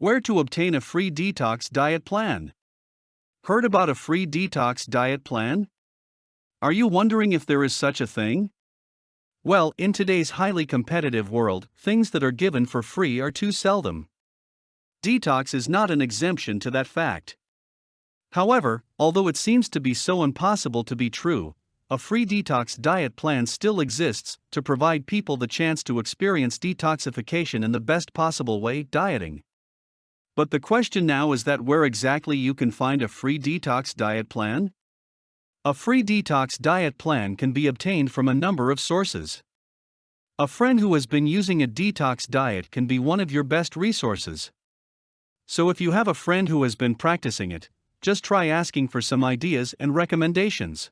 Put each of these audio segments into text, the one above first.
Where to obtain a free detox diet plan? Heard about a free detox diet plan? Are you wondering if there is such a thing? Well, in today's highly competitive world, things that are given for free are too seldom. Detox is not an exemption to that fact. However, although it seems to be so impossible to be true, a free detox diet plan still exists to provide people the chance to experience detoxification in the best possible way, dieting. But the question now is that where exactly you can find a free detox diet plan? A free detox diet plan can be obtained from a number of sources. A friend who has been using a detox diet can be one of your best resources. So if you have a friend who has been practicing it, just try asking for some ideas and recommendations.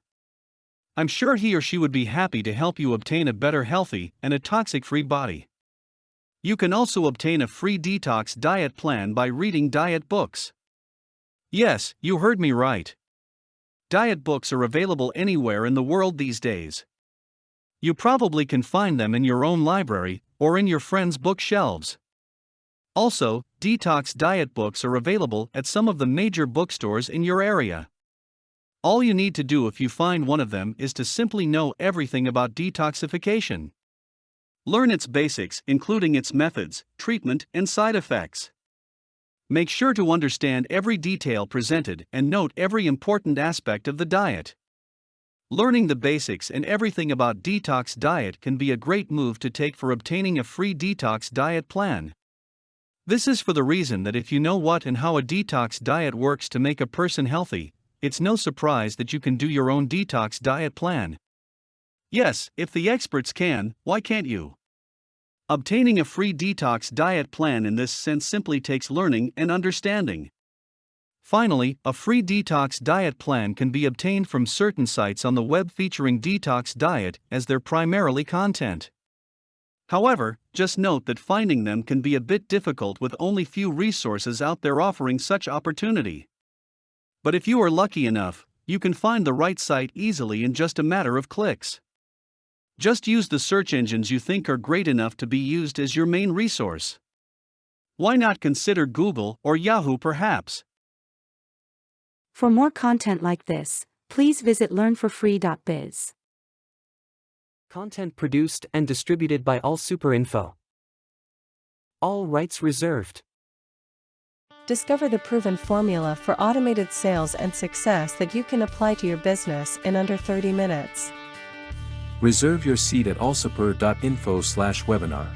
I'm sure he or she would be happy to help you obtain a better healthy and a toxic-free body. You can also obtain a free detox diet plan by reading diet books. Yes, you heard me right. Diet books are available anywhere in the world these days. You probably can find them in your own library or in your friends' bookshelves. Also, detox diet books are available at some of the major bookstores in your area. All you need to do if you find one of them is to simply know everything about detoxification. Learn its basics, including its methods, treatment, and side effects. Make sure to understand every detail presented and note every important aspect of the diet. Learning the basics and everything about detox diet can be a great move to take for obtaining a free detox diet plan. This is for the reason that if you know what and how a detox diet works to make a person healthy, it's no surprise that you can do your own detox diet plan. Yes, if the experts can, why can't you? Obtaining a free detox diet plan in this sense simply takes learning and understanding. Finally, a free detox diet plan can be obtained from certain sites on the web featuring detox diet as their primarily content. However, just note that finding them can be a bit difficult with only few resources out there offering such opportunity. But if you are lucky enough, you can find the right site easily in just a matter of clicks. Just use the search engines you think are great enough to be used as your main resource. Why not consider Google or Yahoo perhaps? For more content like this, please visit learnforfree.biz. Content produced and distributed by AllSuperInfo. All rights reserved. Discover the proven formula for automated sales and success that you can apply to your business in under 30 minutes. Reserve your seat at allsuper.info/webinar.